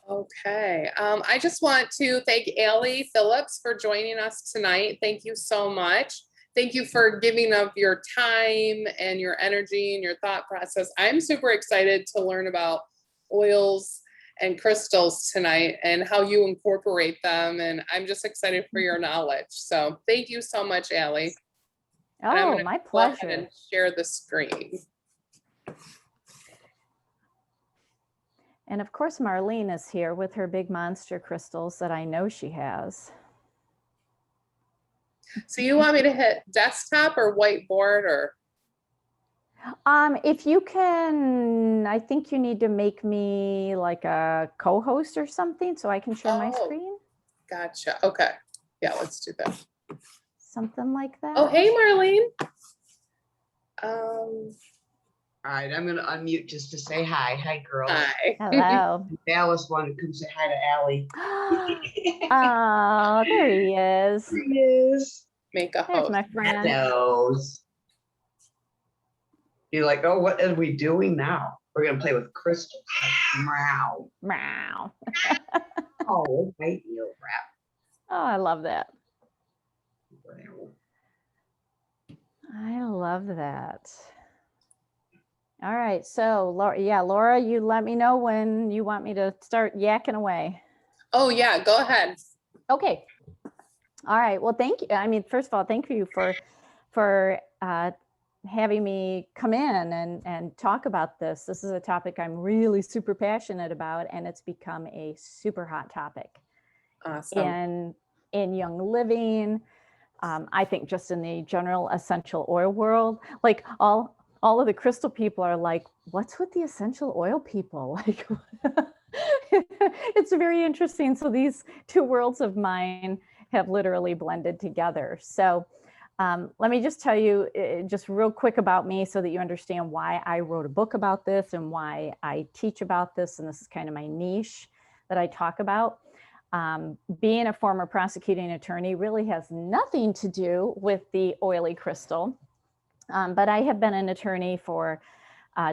Okay. I just want to thank Allie Phillips for joining us tonight. Thank you so much. Thank you for giving up your time and your energy and your thought process. I'm super excited to learn about oils and crystals tonight and how you incorporate them. And I'm just excited for your knowledge. So thank you so much, Allie. And I'm Oh, going to my go ahead pleasure. and share the screen. And of course, Marlene is here with her big monster crystals that I know she has. So you want me to hit desktop or whiteboard or? If you can, I think you need to make me like a co-host or something so I can share my screen. Gotcha. Okay. Yeah, let's do that. Something like that. Oh, hey, Marlene. All right, I'm going to unmute just to say hi. Hi, girls. Hi. Hello. Alice wanted to come say hi to Allie. Oh, there he is. There he is. Make a There's host. my friend. Hellos. You're like, oh, what are we doing now? We're going to play with crystals. Meow. Meow. Oh, right, you wrap. Oh, I love that. I love that. All right, so Laura, you let me know when you want me to start yakking away. Oh yeah, go ahead. Okay. All right. Well, thank you. I mean, first of all, thank you for having me come in and talk about this. This is a topic I'm really super passionate about, and it's become a super hot topic. Awesome. In young living, I think just in the general essential oil world, like all of the crystal people are like, what's with the essential oil people? Like, it's very interesting. So these two worlds of mine have literally blended together. So let me just tell you just real quick about me so that you understand why I wrote a book about this and why I teach about this. And this is kind of my niche that I talk about. Being a former prosecuting attorney really has nothing to do with the oily crystal, but I have been an attorney for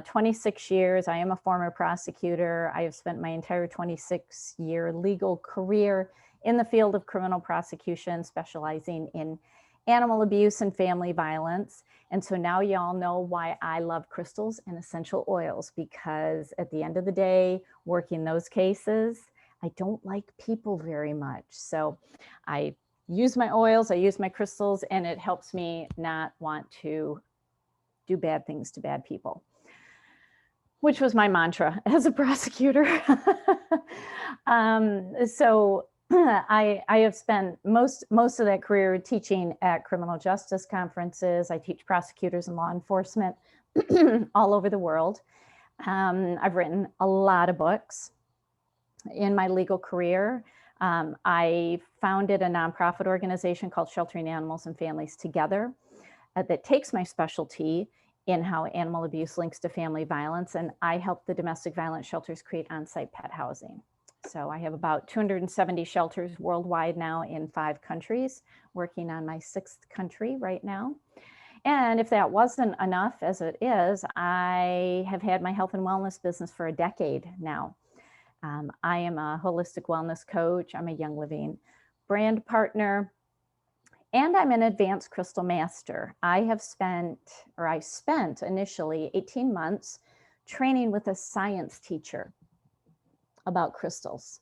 26 years. I am a former prosecutor. I have spent my entire 26-year legal career in the field of criminal prosecution, specializing in animal abuse and family violence. And so now y'all know why I love crystals and essential oils, because at the end of the day, working those cases, I don't like people very much. So I use my oils, I use my crystals, and it helps me not want to do bad things to bad people, which was my mantra as a prosecutor. So I have spent most of that career teaching at criminal justice conferences. I teach prosecutors and law enforcement all over the world. I've written a lot of books in my legal career. I founded a nonprofit organization called Sheltering Animals and Families Together that takes my specialty in how animal abuse links to family violence, and I help the domestic violence shelters create on-site pet housing. So I have about 270 shelters worldwide now in 5 countries, working on my 6th country right now. And if that wasn't enough, as it is, I have had my health and wellness business for a decade now. I am a holistic wellness coach. I'm a Young Living brand partner, and I'm an advanced crystal master. I spent initially 18 months training with a science teacher about crystals.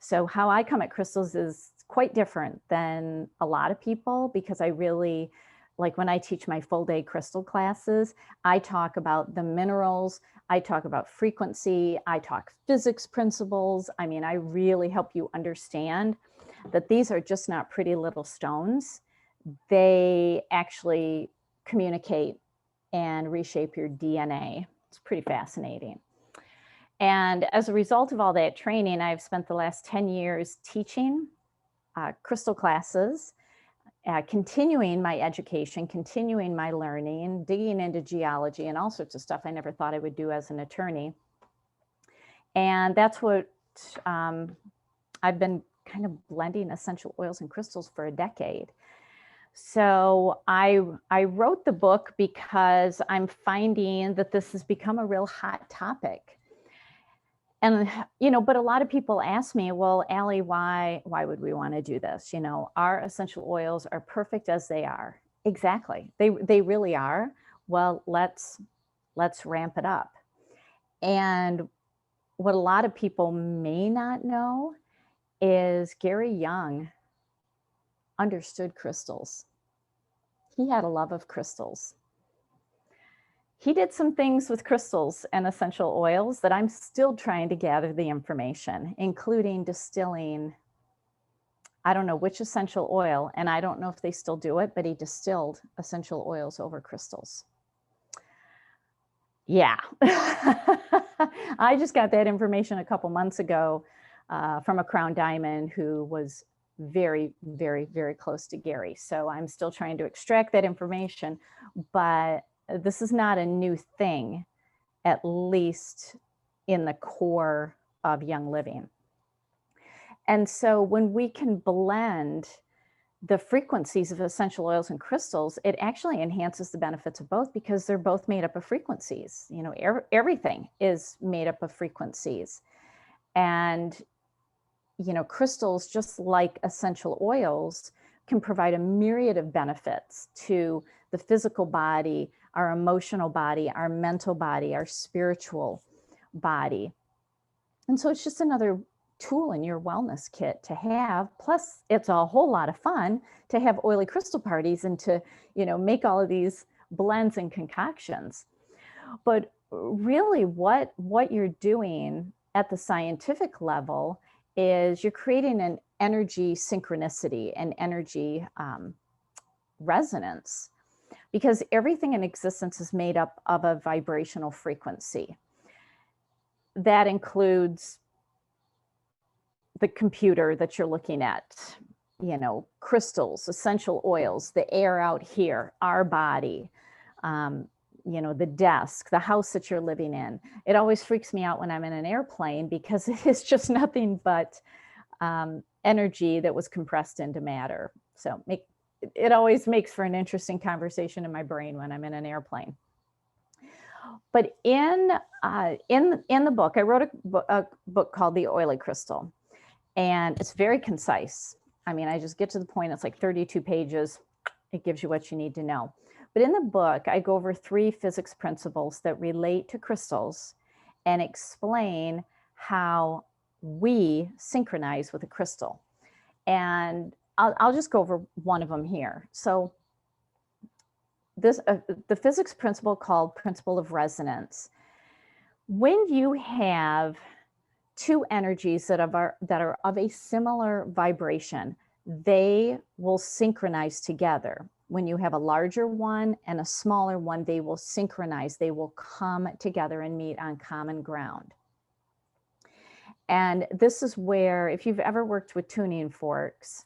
So how I come at crystals is quite different than a lot of people, because I really, like when I teach my full day crystal classes, I talk about the minerals, I talk about frequency, I talk physics principles. I mean, I really help you understand that these are just not pretty little stones. They actually communicate and reshape your DNA. It's pretty fascinating. And as a result of all that training, I've spent the last 10 years teaching crystal classes, continuing my education, continuing my learning, digging into geology and all sorts of stuff I never thought I would do as an attorney. And that's what I've been kind of blending essential oils and crystals for a decade. So I wrote the book because I'm finding that this has become a real hot topic. And, but a lot of people ask me, well, Allie, why would we want to do this? Our essential oils are perfect as they are. Exactly. They really are. Well, let's ramp it up. And what a lot of people may not know is Gary Young understood crystals. He had a love of crystals. He did some things with crystals and essential oils that I'm still trying to gather the information, including distilling, I don't know which essential oil, and I don't know if they still do it, but he distilled essential oils over crystals. Yeah. I just got that information a couple months ago from a Crown Diamond who was very, very, very close to Gary. So I'm still trying to extract that information, but this is not a new thing, at least in the core of Young Living. And so when we can blend the frequencies of essential oils and crystals, it actually enhances the benefits of both because they're both made up of frequencies. Everything is made up of frequencies. And, crystals, just like essential oils, can provide a myriad of benefits to the physical body, our emotional body, our mental body, our spiritual body. And so it's just another tool in your wellness kit to have. Plus, it's a whole lot of fun to have oily crystal parties and to, make all of these blends and concoctions. But really what you're doing at the scientific level is you're creating an energy synchronicity, an energy resonance, because everything in existence is made up of a vibrational frequency. That includes the computer that you're looking at, crystals, essential oils, the air out here, our body, the desk, the house that you're living in. It always freaks me out when I'm in an airplane because it is just nothing but energy that was compressed into matter. So it always makes for an interesting conversation in my brain when I'm in an airplane. But in the book, I wrote a book called The Oily Crystal, and it's very concise. I mean, I just get to the point. It's like 32 pages. It gives you what you need to know. But in the book, I go over 3 physics principles that relate to crystals and explain how we synchronize with a crystal. And I'll just go over one of them here. So the physics principle called principle of resonance. When you have 2 energies that are of a similar vibration, they will synchronize together. When you have a larger one and a smaller one, they will synchronize. They will come together and meet on common ground. And this is where, if you've ever worked with tuning forks,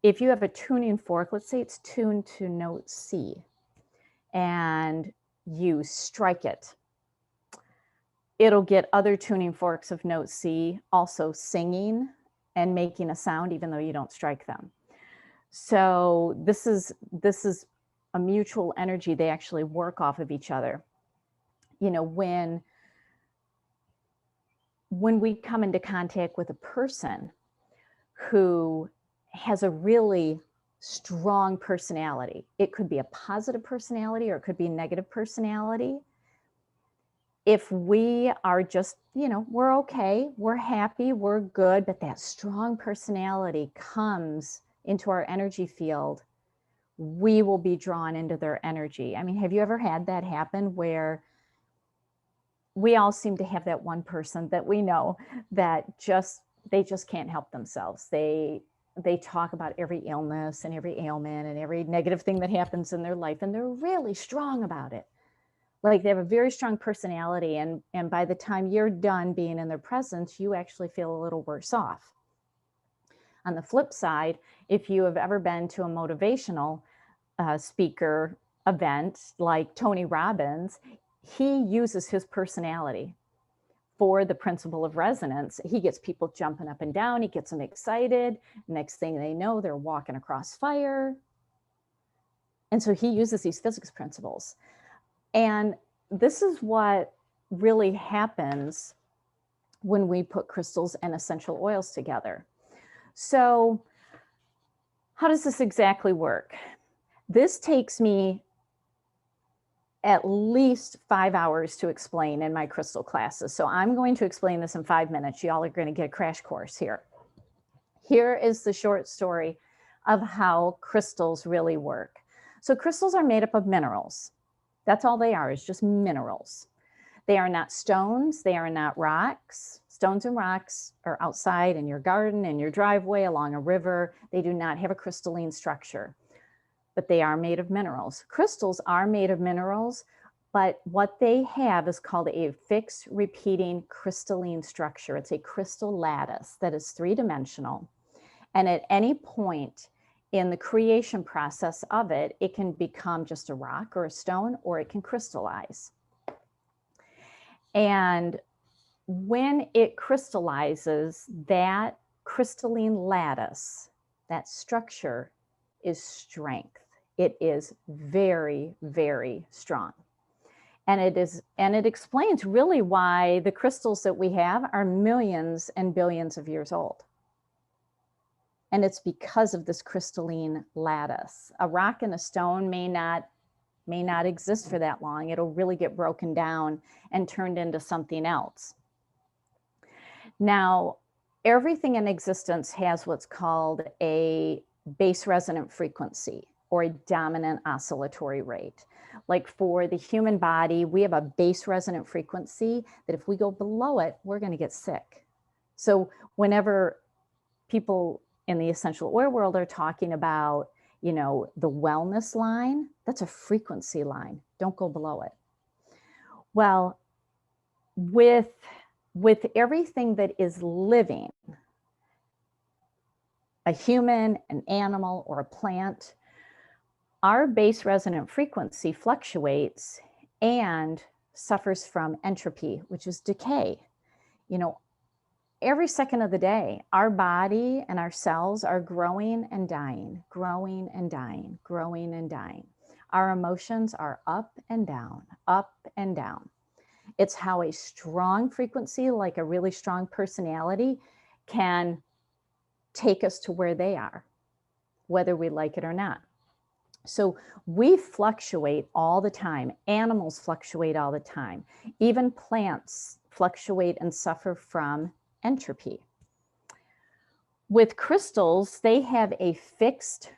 if you have a tuning fork, let's say it's tuned to note C, and you strike it, it'll get other tuning forks of note C also singing and making a sound even though you don't strike them. So this is a mutual energy. They actually work off of each other. When we come into contact with a person who has a really strong personality, it could be a positive personality or it could be a negative personality. If we are just, we're okay, we're happy, we're good, but that strong personality comes into our energy field, we will be drawn into their energy. I mean, have you ever had that happen where we all seem to have that one person that we know that they just can't help themselves. They talk about every illness and every ailment and every negative thing that happens in their life, and they're really strong about it. Like they have a very strong personality, and by the time you're done being in their presence, you actually feel a little worse off. On the flip side, if you have ever been to a motivational speaker event like Tony Robbins, he uses his personality for the principle of resonance. He gets people jumping up and down. He gets them excited. Next thing they know, they're walking across fire. And so he uses these physics principles. And this is what really happens when we put crystals and essential oils together. So how does this exactly work? This takes me at least 5 hours to explain in my crystal classes. So I'm going to explain this in 5 minutes. Y'all are going to get a crash course here. Here is the short story of how crystals really work. So crystals are made up of minerals. That's all they are, is just minerals. They are not stones. They are not rocks. Stones and rocks are outside in your garden, in your driveway, along a river. They do not have a crystalline structure, but they are made of minerals. Crystals are made of minerals, but what they have is called a fixed repeating crystalline structure. It's a crystal lattice that is three-dimensional. And at any point in the creation process of it, it can become just a rock or a stone, or it can crystallize. And when it crystallizes, that crystalline lattice, that structure, is strength. It is very, very strong. And it explains really why the crystals that we have are millions and billions of years old. And it's because of this crystalline lattice. A rock and a stone may not exist for that long. It'll really get broken down and turned into something else. Now, everything in existence has what's called a base resonant frequency, or a dominant oscillatory rate. Like for the human body, we have a base resonant frequency that if we go below it, we're going to get sick. So whenever people in the essential oil world are talking about, you know, the wellness line, that's a frequency line. Don't go below it. Well, with everything that is living, a human, an animal, or a plant, our base resonant frequency fluctuates and suffers from entropy, which is decay. You know, every second of the day, our body and our cells are growing and dying, growing and dying, growing and dying. Our emotions are up and down, up and down. It's how a strong frequency, like a really strong personality, can take us to where they are, whether we like it or not. So we fluctuate all the time. Animals fluctuate all the time. Even plants fluctuate and suffer from entropy. With crystals, they have a fixed,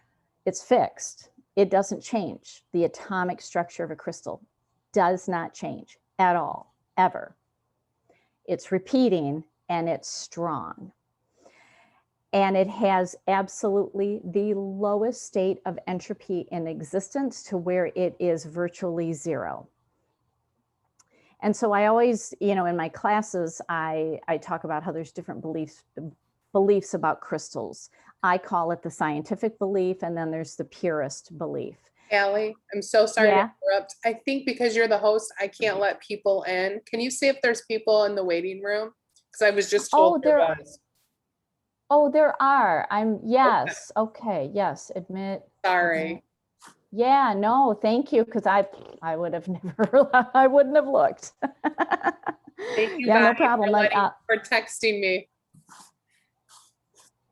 it's fixed. It doesn't change. The atomic structure of a crystal does not change at all, ever. It's repeating and it's strong. And it has absolutely the lowest state of entropy in existence, to where it is virtually zero. And so I always, you know, in my classes, I talk about how there's different beliefs about crystals. I call it the scientific belief, and then there's the purist belief. Allie, I'm so sorry to interrupt. I think because you're the host, I can't let people in. Can you see if there's people in the waiting room? Because I was just told there was. Oh, there are. Yes. Okay. Yes. Admit. Sorry. Admit. Yeah, no, thank you. Cause I would have never, I wouldn't have looked. Thank you, yeah, no problem. for texting me.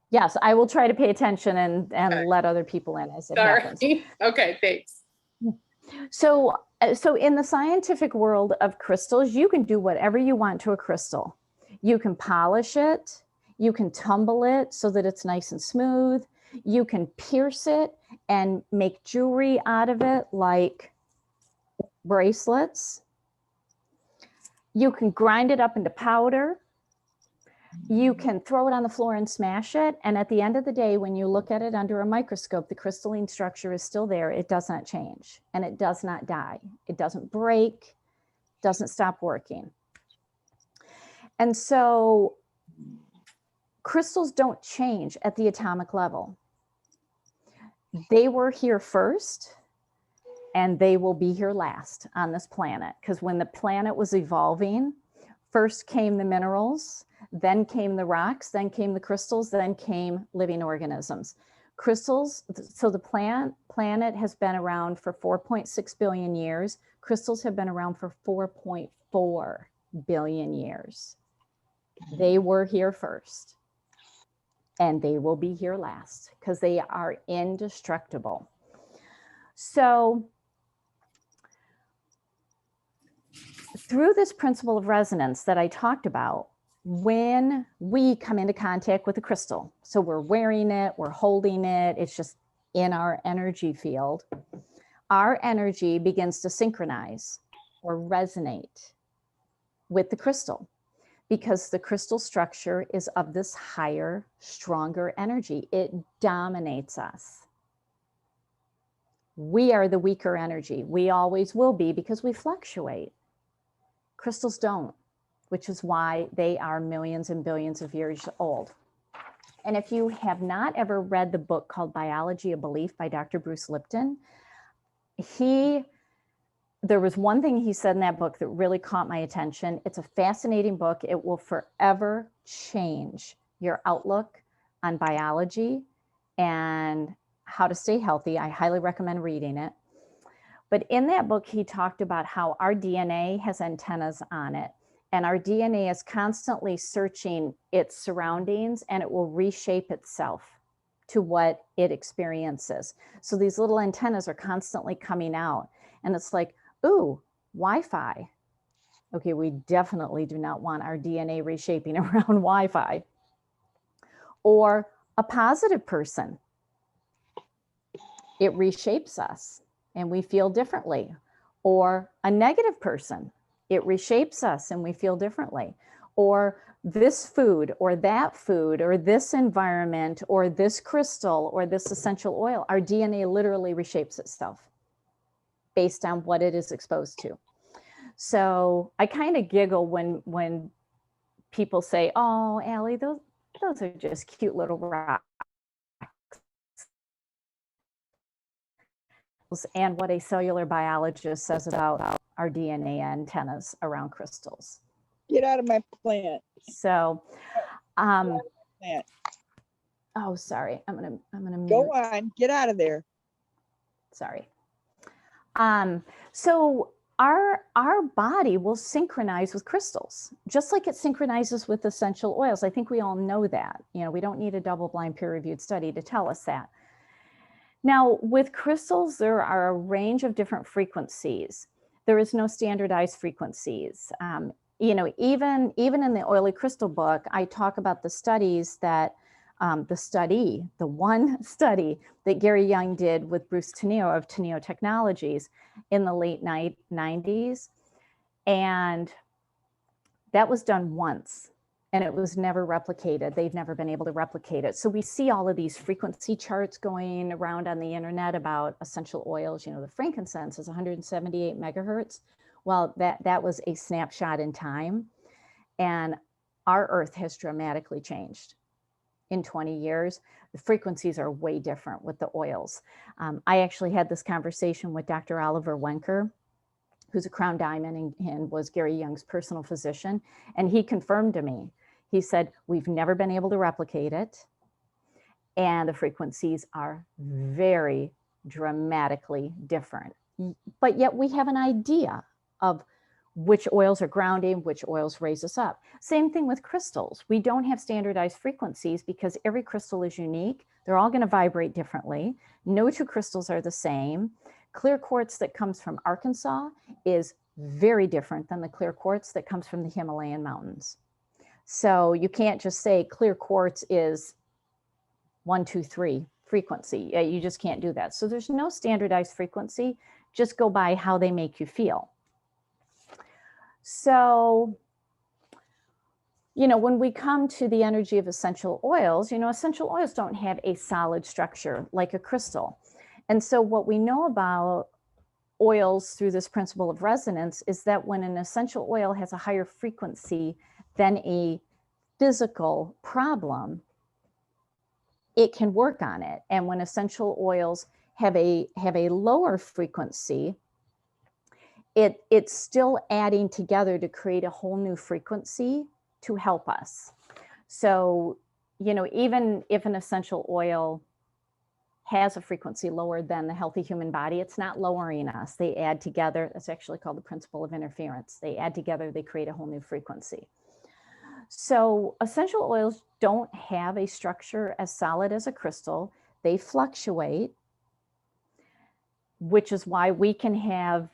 Yes, I will try to pay attention and let other people in as it happens. Okay, thanks. So in the scientific world of crystals, you can do whatever you want to a crystal. You can polish it. You can tumble it so that it's nice and smooth. You can pierce it and make jewelry out of it, like bracelets. You can grind it up into powder. You can throw it on the floor and smash it. And at the end of the day, when you look at it under a microscope, the crystalline structure is still there. It does not change, and it does not die. It doesn't break, doesn't stop working. And so crystals don't change at the atomic level. They were here first, and they will be here last on this planet. Because when the planet was evolving, first came the minerals, then came the rocks, then came the crystals, then came living organisms. Crystals, so the planet has been around for 4.6 billion years. Crystals have been around for 4.4 billion years. They were here first, and they will be here last because they are indestructible. So through this principle of resonance that I talked about, when we come into contact with a crystal, so we're wearing it, we're holding it, it's just in our energy field, our energy begins to synchronize or resonate with the crystal, because the crystal structure is of this higher, stronger energy. It dominates us. We are the weaker energy. We always will be, because we fluctuate. Crystals don't, which is why they are millions and billions of years old. And if you have not ever read the book called Biology of Belief by Dr. Bruce Lipton, there was one thing he said in that book that really caught my attention. It's a fascinating book. It will forever change your outlook on biology and how to stay healthy. I highly recommend reading it. But in that book, he talked about how our DNA has antennas on it, and our DNA is constantly searching its surroundings, and it will reshape itself to what it experiences. So these little antennas are constantly coming out, and it's like, ooh, Wi-Fi. Okay, we definitely do not want our DNA reshaping around Wi-Fi. Or a positive person. It reshapes us and we feel differently. Or a negative person. It reshapes us and we feel differently. Or this food or that food or this environment or this crystal or this essential oil. Our DNA literally reshapes itself based on what it is exposed to. So I kind of giggle when people say, oh, Allie, those are just cute little rocks. And what a cellular biologist says about our DNA antennas around crystals. Get out of my plant. So, Plant. oh, sorry, I'm gonna mute. Go on, get out of there. Sorry. So our body will synchronize with crystals, just like it synchronizes with essential oils. I think we all know that. You know, we don't need a double-blind peer-reviewed study to tell us that. Now, with crystals, there are a range of different frequencies. There is no standardized frequencies. You know, even in the Oily Crystal book, I talk about the studies that the one study that Gary Young did with Bruce Teneo of Teneo Technologies in the late 90s. And that was done once and it was never replicated. They've never been able to replicate it. So we see all of these frequency charts going around on the internet about essential oils. You know, the frankincense is 178 megahertz. Well, that was a snapshot in time. And our earth has dramatically changed. In 20 years, the frequencies are way different with the oils. I actually had this conversation with Dr. Oliver Wenker, who's a crown diamond and was Gary Young's personal physician. And he confirmed to me, he said, we've never been able to replicate it. And the frequencies are very dramatically different. But yet we have an idea of which oils are grounding, which oils raise us up. Same thing with crystals. We don't have standardized frequencies because every crystal is unique. They're all going to vibrate differently. No two crystals are the same. Clear quartz that comes from Arkansas is very different than the clear quartz that comes from the Himalayan mountains. So you can't just say clear quartz is 1, 2, 3 frequency. You just can't do that. So there's no standardized frequency. Just go by how they make you feel. So, you know, when we come to the energy of essential oils, you know, essential oils don't have a solid structure like a crystal. And so what we know about oils through this principle of resonance is that when an essential oil has a higher frequency than a physical problem, it can work on it. And when essential oils have a lower frequency, it's still adding together to create a whole new frequency to help us. So, you know, even if an essential oil has a frequency lower than the healthy human body, it's not lowering us. They add together. It's actually called the principle of interference. They add together, they create a whole new frequency. So essential oils don't have a structure as solid as a crystal. They fluctuate, which is why we can have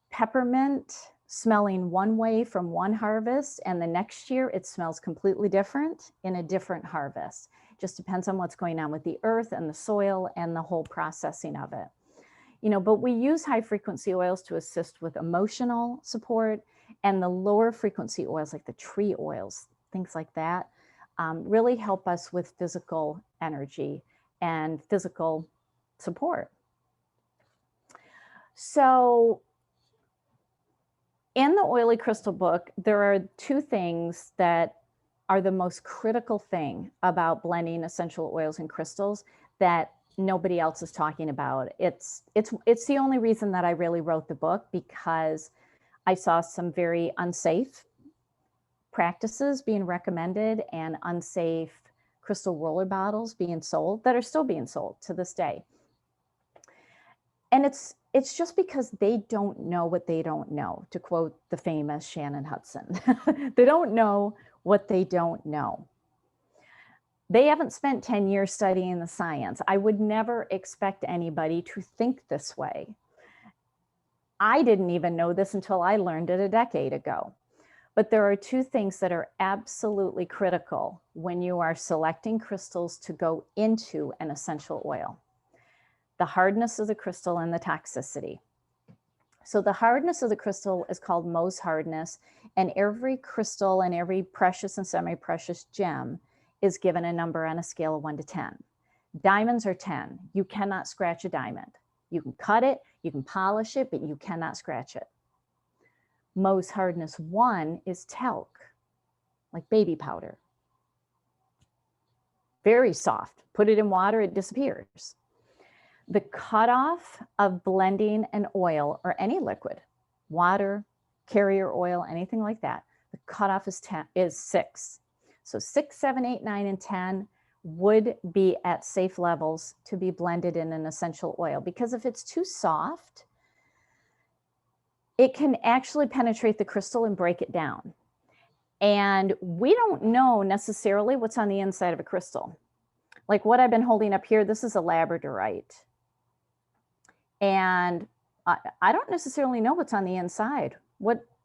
peppermint smelling one way from one harvest, and the next year it smells completely different in a different harvest. Just depends on what's going on with the earth and the soil and the whole processing of it. But we use high frequency oils to assist with emotional support, and the lower frequency oils like the tree oils, things like that, really help us with physical energy and physical support. So in the Oily Crystal book, there are two things that are the most critical thing about blending essential oils and crystals that nobody else is talking about. It's the only reason that I really wrote the book, because I saw some very unsafe practices being recommended and unsafe crystal roller bottles being sold that are still being sold to this day. And it's just because they don't know what they don't know, to quote the famous Shannon Hudson. They don't know what they don't know. They haven't spent 10 years studying the science. I would never expect anybody to think this way. I didn't even know this until I learned it a decade ago. But there are two things that are absolutely critical when you are selecting crystals to go into an essential oil: the hardness of the crystal and the toxicity. So the hardness of the crystal is called Mohs hardness, and every crystal and every precious and semi-precious gem is given a number on a scale of 1 to 10. Diamonds are 10. You cannot scratch a diamond. You can cut it, you can polish it, but you cannot scratch it. Mohs hardness 1 is talc, like baby powder. Very soft. Put it in water, it disappears. The cutoff of blending an oil or any liquid, water, carrier oil, anything like that, the cutoff is 6. So 6, 7, 8, 9, and 10 would be at safe levels to be blended in an essential oil, because if it's too soft, it can actually penetrate the crystal and break it down. And we don't know necessarily what's on the inside of a crystal. Like what I've been holding up here, this is a labradorite. And I don't necessarily know what's on the inside.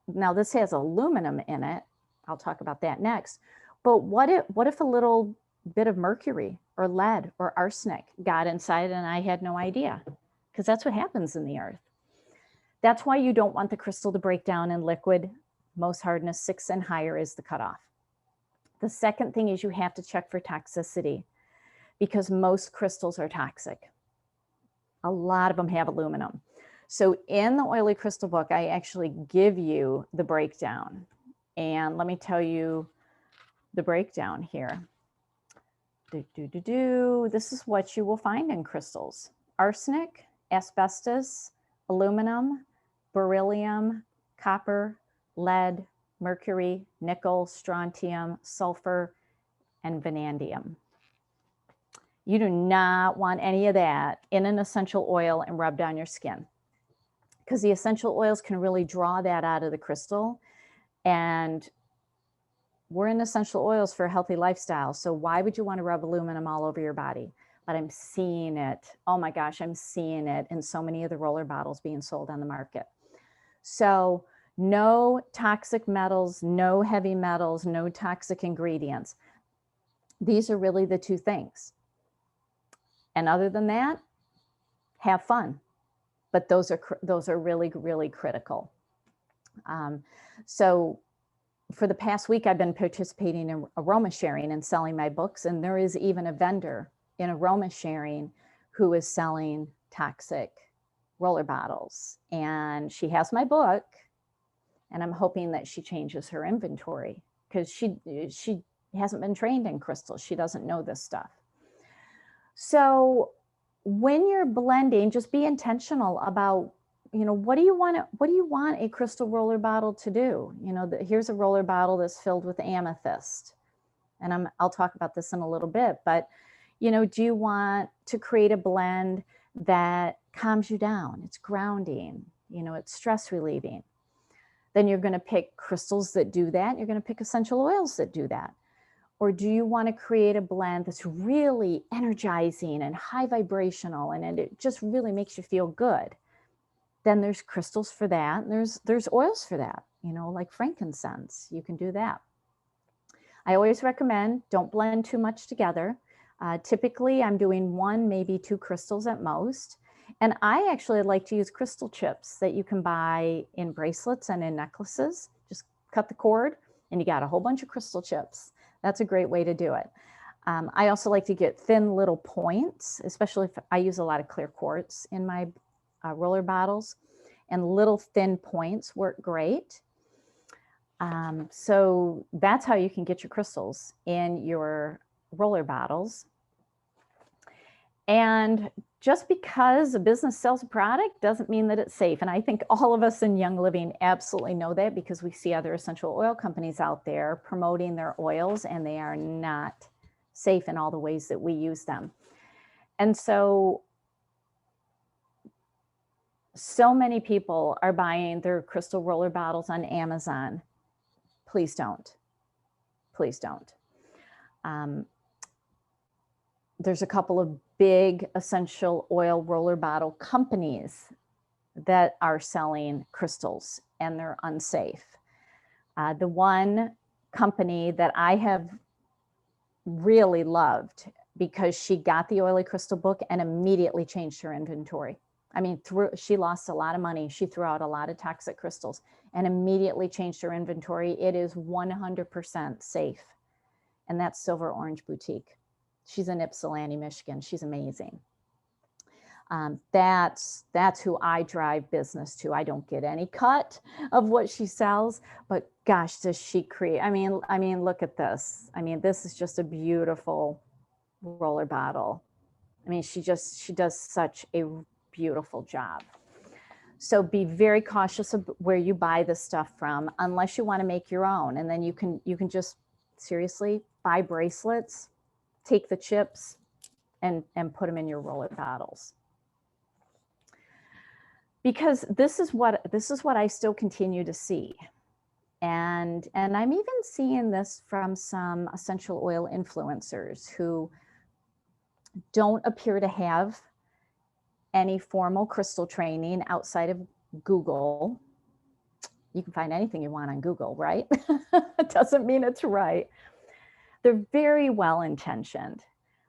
Now this has aluminum in it. I'll talk about that next. But what if a little bit of mercury or lead or arsenic got inside and I had no idea? Because that's what happens in the earth. That's why you don't want the crystal to break down in liquid. Mohs hardness 6 and higher is the cutoff. The second thing is you have to check for toxicity, because most crystals are toxic. A lot of them have aluminum. So in the Oily Crystal book, I actually give you the breakdown. And let me tell you the breakdown here. This is what you will find in crystals: arsenic, asbestos, aluminum, beryllium, copper, lead, mercury, nickel, strontium, sulfur, and vanadium. You do not want any of that in an essential oil and rubbed on your skin, because the essential oils can really draw that out of the crystal. And we're in essential oils for a healthy lifestyle. So why would you want to rub aluminum all over your body? But I'm seeing it. Oh my gosh, I'm seeing it in so many of the roller bottles being sold on the market. So no toxic metals, no heavy metals, no toxic ingredients. These are really the two things. And other than that, have fun. But those are really, really critical. So for the past week, I've been participating in aroma sharing and selling my books. And there is even a vendor in aroma sharing who is selling toxic roller bottles. And she has my book, and I'm hoping that she changes her inventory, because she hasn't been trained in crystals. She doesn't know this stuff. So when you're blending, just be intentional about, what do you want a crystal roller bottle to do? Here's a roller bottle that's filled with amethyst. And I'll talk about this in a little bit, but, do you want to create a blend that calms you down? It's grounding, it's stress relieving. then you're going to pick crystals that do that. You're going to pick essential oils that do that. Or do you want to create a blend that's really energizing and high vibrational and it just really makes you feel good? Then there's crystals for that. And there's oils for that, you know, like frankincense. You can do that. I always recommend don't blend too much together. Typically, I'm doing 1, maybe 2 crystals at most. And I actually like to use crystal chips that you can buy in bracelets and in necklaces. Just cut the cord and you got a whole bunch of crystal chips. That's a great way to do it. I also like to get thin little points, especially if I use a lot of clear quartz in my roller bottles, and little thin points work great. So that's how you can get your crystals in your roller bottles. And just because a business sells a product doesn't mean that it's safe. And I think all of us in Young Living absolutely know that, because we see other essential oil companies out there promoting their oils, and they are not safe in all the ways that we use them. And so many people are buying their crystal roller bottles on Amazon. Please don't. Please don't. There's a couple of big essential oil roller bottle companies that are selling crystals, and they're unsafe. The one company that I have really loved, because she got the Oily Crystal book and immediately changed her inventory. I mean, she lost a lot of money. She threw out a lot of toxic crystals and immediately changed her inventory. It is 100% safe. And that's Silver Orange Boutique. She's in Ypsilanti, Michigan. She's amazing. That's who I drive business to. I don't get any cut of what she sells, but gosh, does she create? I mean, look at this. I mean, this is just a beautiful roller bottle. I mean, she does such a beautiful job. So be very cautious of where you buy this stuff from, unless you want to make your own. And then you can just seriously buy bracelets, take the chips, and put them in your roller bottles. Because this is what I still continue to see. And I'm even seeing this from some essential oil influencers who don't appear to have any formal crystal training outside of Google. You can find anything you want on Google, right? It doesn't mean it's right. They're very well intentioned,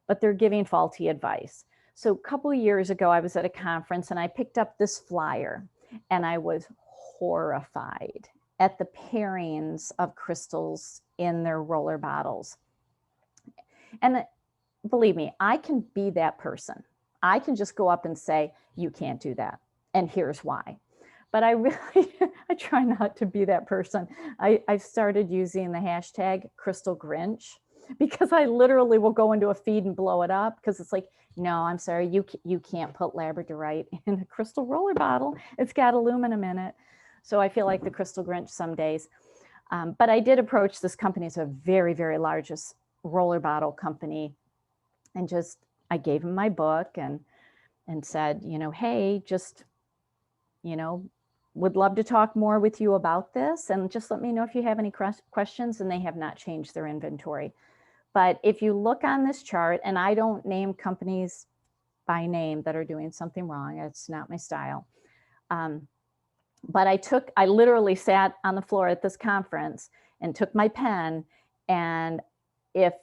but they're giving faulty advice. So a couple of years ago, I was at a conference and I picked up this flyer, and I was horrified at the pairings of crystals in their roller bottles. And believe me, I can be that person. I can just go up and say, you can't do that, and here's why. But I try not to be that person. I've started using the hashtag Crystal Grinch, because I literally will go into a feed and blow it up, because it's like, no, I'm sorry, you can't put labradorite in a crystal roller bottle. It's got aluminum in it. So I feel like the Crystal Grinch some days. But I did approach this company. It's a very, very largest roller bottle company. And I gave them my book and said, hey, just, would love to talk more with you about this. And just let me know if you have any questions. And they have not changed their inventory. But if you look on this chart, and I don't name companies by name that are doing something wrong, it's not my style. But I literally sat on the floor at this conference and took my pen, and if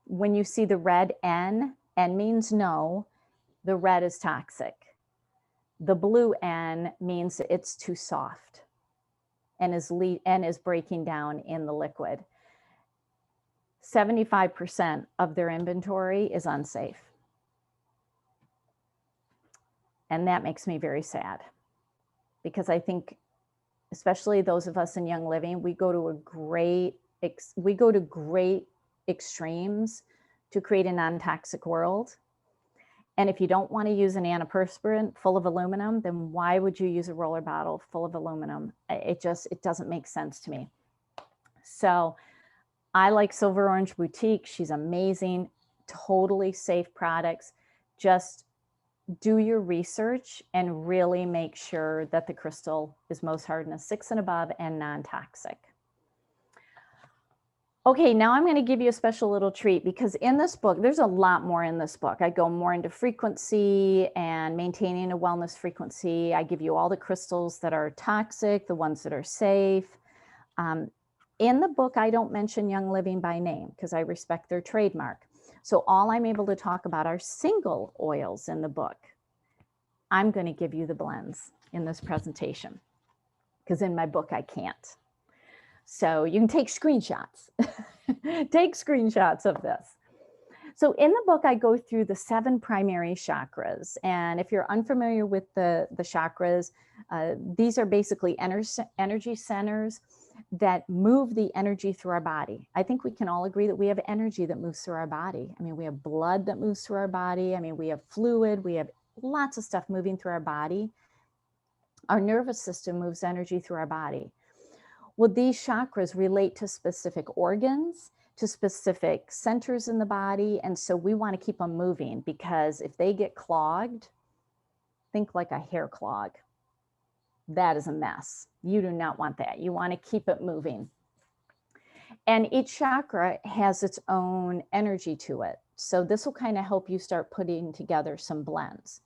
when you see the red N means no, the red is toxic. The blue N means it's too soft and is breaking down in the liquid. 75% of their inventory is unsafe. And that makes me very sad, because I think, especially those of us in Young Living, we go to great extremes to create a non-toxic world. And if you don't want to use an antiperspirant full of aluminum, then why would you use a roller bottle full of aluminum? It doesn't make sense to me. So I like Silver Orange Boutique. She's amazing, totally safe products. Just do your research and really make sure that the crystal is most hardness 6 and above and non-toxic. Okay, now I'm going to give you a special little treat because in this book, there's a lot more in this book. I go more into frequency and maintaining a wellness frequency. I give you all the crystals that are toxic, the ones that are safe. In the book, I don't mention Young Living by name because I respect their trademark. So all I'm able to talk about are single oils in the book. I'm going to give you the blends in this presentation because in my book, I can't. So you can take screenshots, take screenshots of this. So in the book, I go through the 7 primary chakras. And if you're unfamiliar with the chakras, these are basically energy centers that move the energy through our body. I think we can all agree that we have energy that moves through our body. I mean, we have blood that moves through our body. I mean, we have fluid, we have lots of stuff moving through our body. Our nervous system moves energy through our body. Well, these chakras relate to specific organs, to specific centers in the body. And so we want to keep them moving because if they get clogged, think like a hair clog. That is a mess. You do not want that. You want to keep it moving. And each chakra has its own energy to it. So this will kind of help you start putting together some blends.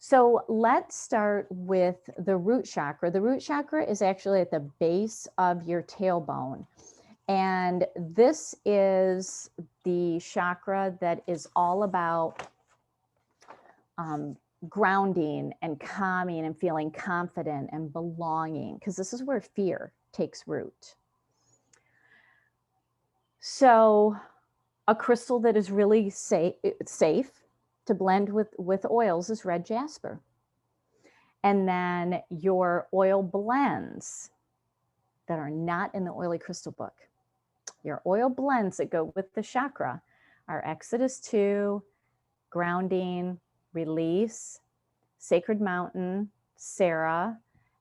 So let's start with the root chakra. The root chakra is actually at the base of your tailbone. And this is the chakra that is all about grounding and calming and feeling confident and belonging, because this is where fear takes root. So a crystal that is really safe to blend with oils is red jasper. And then your oil blends that are not in the Oily Crystal book. Your oil blends that go with the chakra are Exodus 2, grounding, release, Sacred Mountain, Sarah,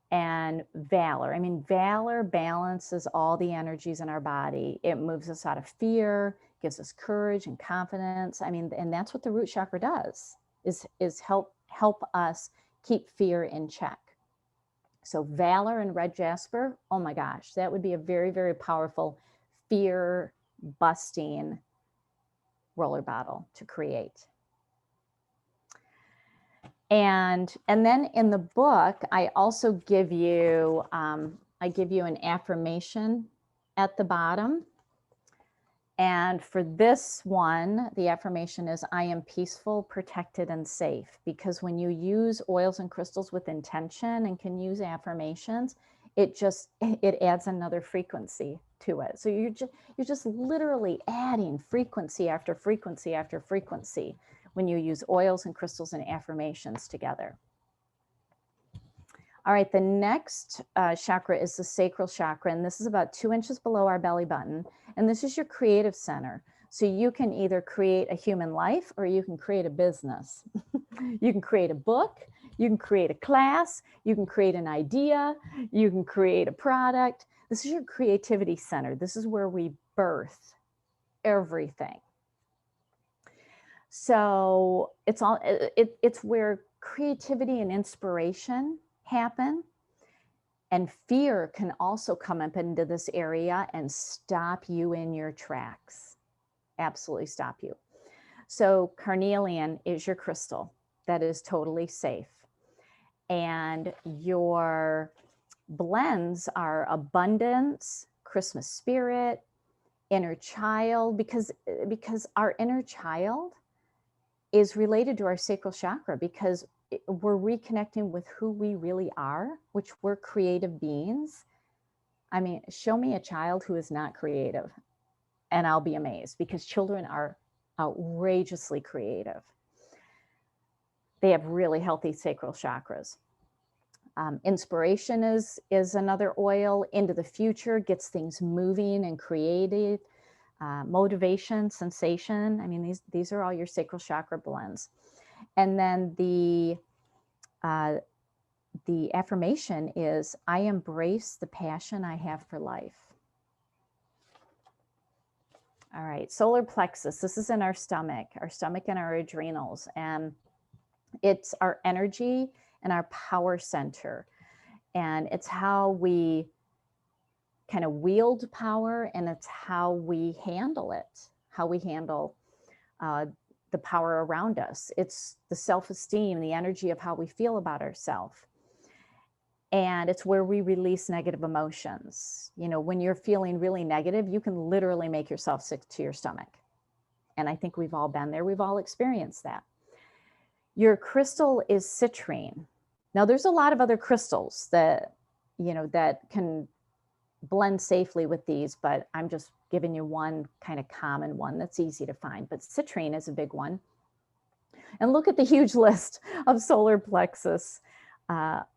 and Valor. I mean, Valor balances all the energies in our body. It moves us out of fear, gives us courage and confidence. I mean, and that's what the root chakra does, is help us keep fear in check. So Valor and red jasper, oh my gosh, that would be a very, very powerful fear busting roller bottle to create. And then in the book, I also give you, an affirmation at the bottom. And for this one, the affirmation is, I am peaceful, protected, and safe. Because when you use oils and crystals with intention and can use affirmations, it adds another frequency to it. So you're just literally adding frequency after frequency after frequency when you use oils and crystals and affirmations together. All right, the next chakra is the sacral chakra, and this is about 2 inches below our belly button. And this is your creative center. So you can either create a human life or you can create a business. You can create a book, you can create a class, you can create an idea, you can create a product. This is your creativity center. This is where we birth everything. So it's where creativity and inspiration happen. And fear can also come up into this area and stop you in your tracks. Absolutely stop you. So carnelian is your crystal that is totally safe. And your blends are abundance, Christmas spirit, inner child, because our inner child is related to our sacral chakra, because we're reconnecting with who we really are, which we're creative beings. I mean, show me a child who is not creative and I'll be amazed, because children are outrageously creative. They have really healthy sacral chakras. Inspiration is another oil. Into the future, gets things moving and creative. Motivation, sensation. I mean, these are all your sacral chakra blends. And then the affirmation is, I embrace the passion I have for life. All right, solar plexus. This is in our stomach and our adrenals. And It's our energy and our power center. And it's how we kind of wield power, and it's how we handle it, how we handle the power around us. It's the self-esteem, the energy of how we feel about ourselves. And it's where we release negative emotions. You know, when you're feeling really negative, you can literally make yourself sick to your stomach. And I think we've all been there. We've all experienced that. Your crystal is citrine. Now, there's a lot of other crystals that, you know, that can blend safely with these, but I'm just giving you one kind of common one that's easy to find. But citrine is a big one. And look at the huge list of solar plexus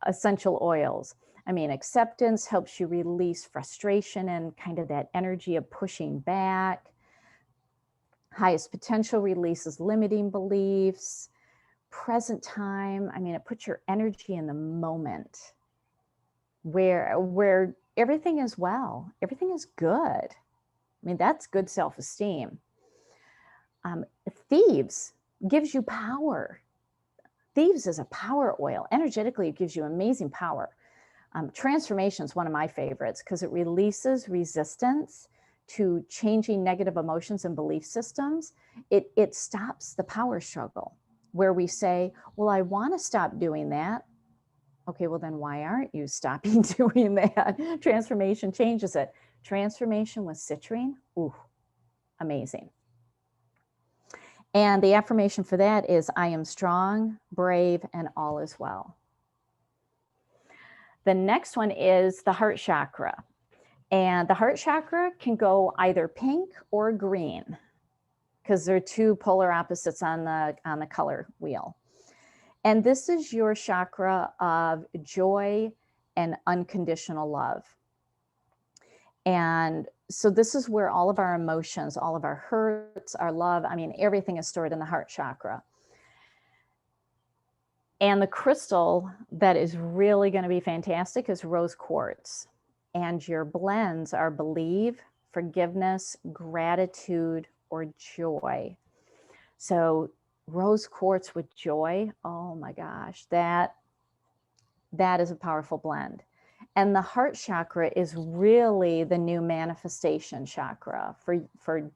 essential oils. I mean, acceptance helps you release frustration and kind of that energy of pushing back. Highest potential releases limiting beliefs. Present time, I mean, it puts your energy in the moment where everything is well, everything is good. I mean, that's good self-esteem. Thieves gives you power. Thieves is a power oil. Energetically, it gives you amazing power. Transformation is one of my favorites because it releases resistance to changing negative emotions and belief systems. It stops the power struggle where we say, well, I want to stop doing that. Okay, well then why aren't you stopping doing that? Transformation changes it. Transformation with citrine, ooh, amazing. And the affirmation for that is, I am strong, brave, and all is well. The next one is the heart chakra. And the heart chakra can go either pink or green because they're two polar opposites on the color wheel. And this is your chakra of joy and unconditional love. And so this is where all of our emotions, all of our hurts, our love, I mean, everything is stored in the heart chakra. And the crystal that is really going to be fantastic is rose quartz. And your blends are believe, forgiveness, gratitude, or joy. So rose quartz with joy, oh my gosh, that is a powerful blend. And the heart chakra is really the new manifestation chakra. For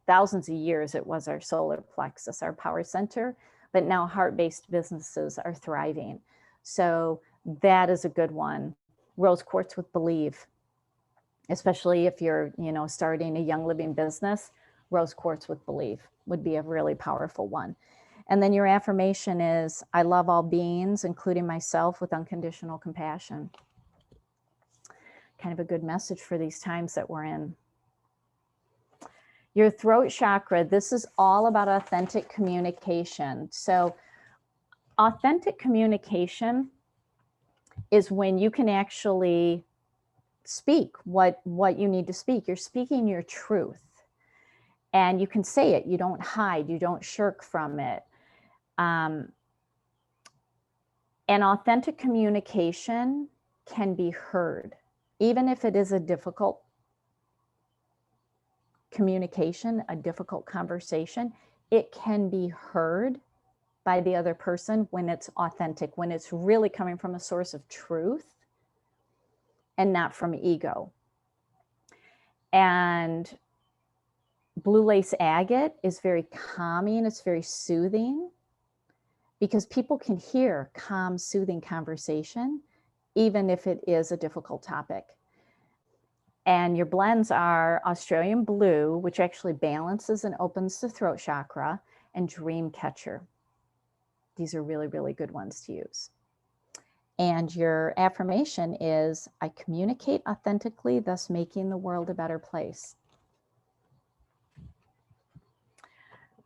thousands of years, it was our solar plexus, our power center, but now heart-based businesses are thriving. So that is a good one. Rose quartz with believe, especially if you're, you know, starting a young living business, rose quartz with believe would be a really powerful one. And then your affirmation is, I love all beings, including myself, with unconditional compassion. Kind of a good message for these times that we're in. Your throat chakra, this is all about authentic communication. So authentic communication is when you can actually speak what you need to speak. You're speaking your truth. And you can say it. You don't hide. You don't shirk from it. And authentic communication can be heard. Even if it is a difficult communication, a difficult conversation, it can be heard by the other person when it's authentic, when it's really coming from a source of truth and not from ego. And blue lace agate is very calming. It's very soothing because people can hear calm, soothing conversation, even if it is a difficult topic. And your blends are Australian blue, which actually balances and opens the throat chakra, and dream catcher. These are really, really good ones to use. And your affirmation is, I communicate authentically, thus making the world a better place.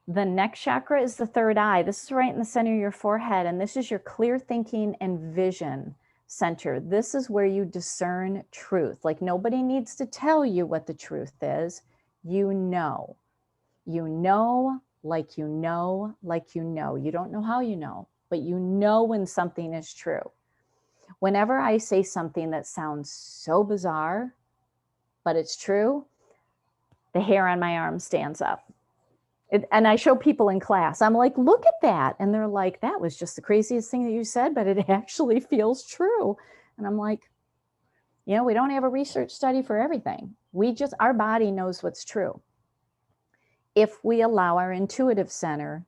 The next chakra is the third eye. This is right in the center of your forehead, and this is your clear thinking and vision center. This is where you discern truth. Like, nobody needs to tell you what the truth is. You know. You know, like you know, like you know. You don't know how you know, but you know when something is true. Whenever I say something that sounds so bizarre, but it's true, the hair on my arm stands up. And I show people in class, I'm like, look at that. And they're like, that was just the craziest thing that you said, but it actually feels true. And I'm like, you know, we don't have a research study for everything. Our body knows what's true. If we allow our intuitive center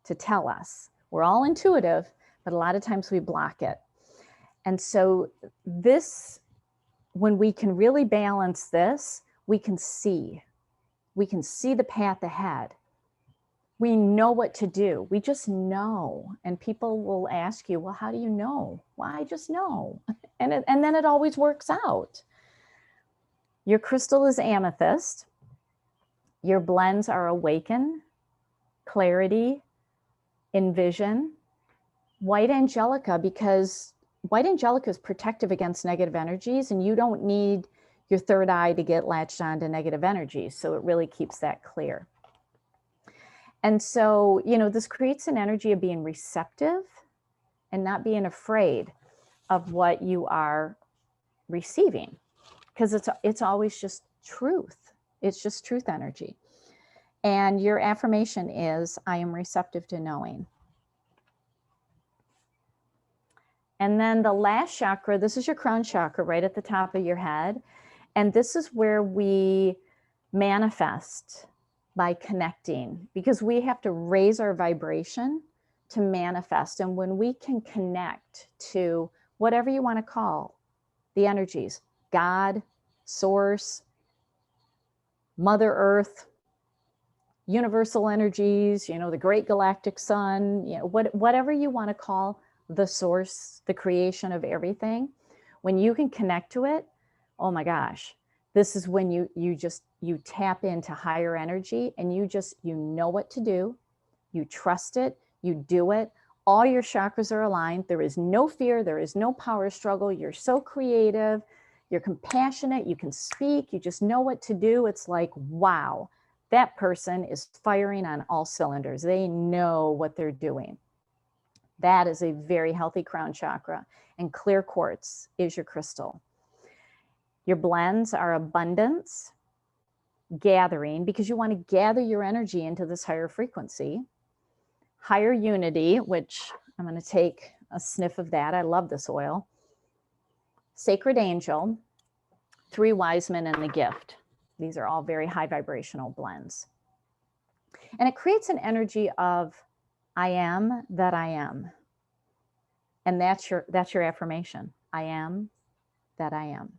to tell us, we're all intuitive, but a lot of times we block it. And so when we can really balance this, we can see the path ahead. We know what to do. We just know. And people will ask you, well, how do you know? Well, I just know. And then it always works out. Your crystal is amethyst. Your blends are awaken, clarity, envision, white angelica, because white angelica is protective against negative energies, and you don't need your third eye to get latched on to negative energies. So it really keeps that clear. And so, you know, this creates an energy of being receptive and not being afraid of what you are receiving, because it's always just truth. It's just truth energy. And your affirmation is, I am receptive to knowing. And then the last chakra, this is your crown chakra right at the top of your head. And this is where we manifest by connecting, because we have to raise our vibration to manifest. And when we can connect to whatever you want to call the energies, God, source, Mother Earth, universal energies, you know, the great galactic sun, you know, whatever you want to call the source, the creation of everything, when you can connect to it, oh my gosh, this is when you tap into higher energy, and you know what to do. You trust it, you do it. All your chakras are aligned. There is no fear. There is no power struggle. You're so creative. You're compassionate. You can speak. You just know what to do. It's like, wow, that person is firing on all cylinders. They know what they're doing. That is a very healthy crown chakra. And clear quartz is your crystal. Your blends are abundance, gathering, because you want to gather your energy into this higher frequency. Higher unity, which I'm going to take a sniff of that. I love this oil. Sacred angel, three wise men, and the gift. These are all very high vibrational blends. And it creates an energy of I am that I am. And that's your affirmation. I am that I am.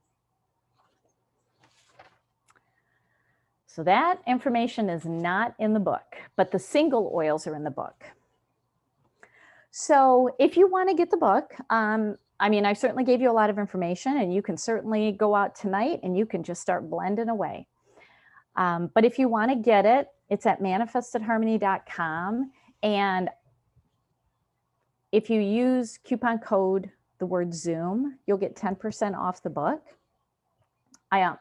So that information is not in the book, but the single oils are in the book. So if you want to get the book, I mean, I certainly gave you a lot of information, and you can certainly go out tonight and you can just start blending away. But if you want to get it, it's at manifestedharmony.com. And if you use coupon code, the word Zoom, you'll get 10% off the book.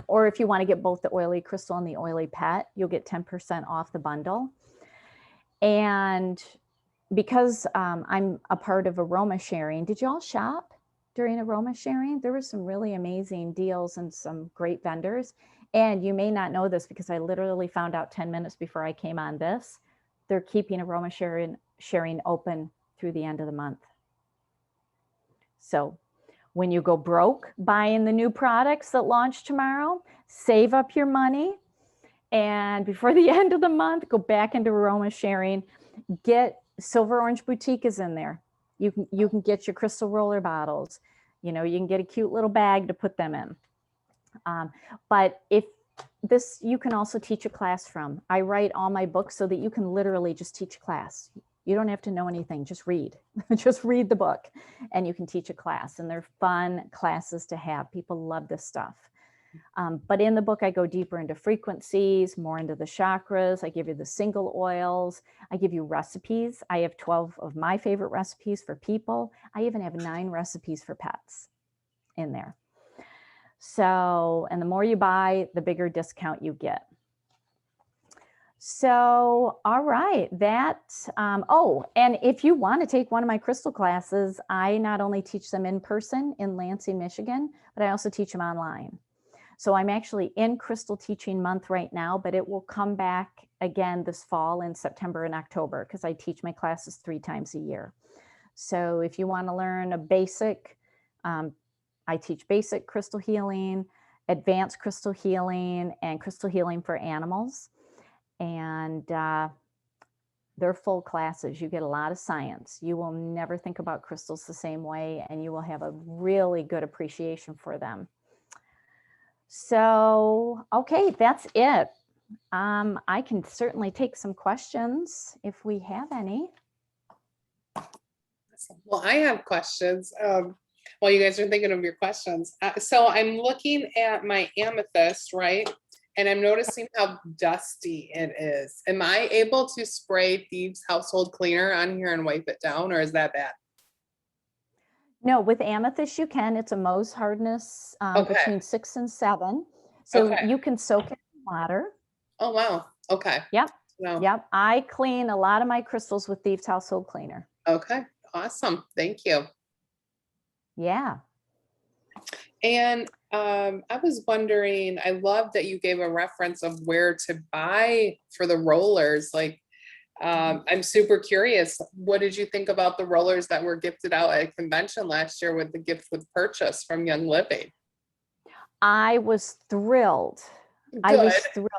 Or if you want to get both the oily crystal and the oily pet, you'll get 10% off the bundle. And because I'm a part of aroma sharing, did you all shop during aroma sharing? There were some really amazing deals and some great vendors. And you may not know this, because I literally found out 10 minutes before I came on this. They're keeping aroma sharing open through the end of the month. So when you go broke buying the new products that launch tomorrow, save up your money, and before the end of the month, go back into aroma sharing. Get Silver Orange Boutique is in there. You can get your crystal roller bottles. You know, you can get a cute little bag to put them in. But if this, you can also teach a class from. I write all my books so that you can literally just teach a class. You don't have to know anything, just read. Just read the book and you can teach a class, and they're fun classes to have. People love this stuff. But in the book, I go deeper into frequencies, more into the chakras. I give you the single oils. I give you recipes. I have 12 of my favorite recipes for people. I even have 9 recipes for pets in there. So, and the more you buy, the bigger discount you get. So, all right, and if you want to take one of my crystal classes, I not only teach them in person in Lansing, Michigan, but I also teach them online. So I'm actually in crystal teaching month right now, but it will come back again this fall in September and October because I teach my classes 3 times a year. So if you want to learn a basic, I teach basic crystal healing, advanced crystal healing, and crystal healing for animals. And they're full classes. You get a lot of science. You will never think about crystals the same way, and you will have a really good appreciation for them. So, okay, that's it. I can certainly take some questions if we have any. Well, I have questions. While you guys are thinking of your questions. So I'm looking at my amethyst, right? And I'm noticing how dusty it is. Am I able to spray Thieves Household Cleaner on here and wipe it down, or is that bad? No, with amethyst you can. It's a Mohs hardness Okay. between 6 and 7. So Okay. you can soak it in water. Oh, wow. Okay. Yep. No. Yep. I clean a lot of my crystals with Thieves Household Cleaner. Okay. Awesome. Thank you. Yeah. And I was wondering, I love that you gave a reference of where to buy for the rollers. Like, I'm super curious. What did you think about the rollers that were gifted out at a convention last year with the gift with purchase from Young Living? I was thrilled. I Good. was thrilled.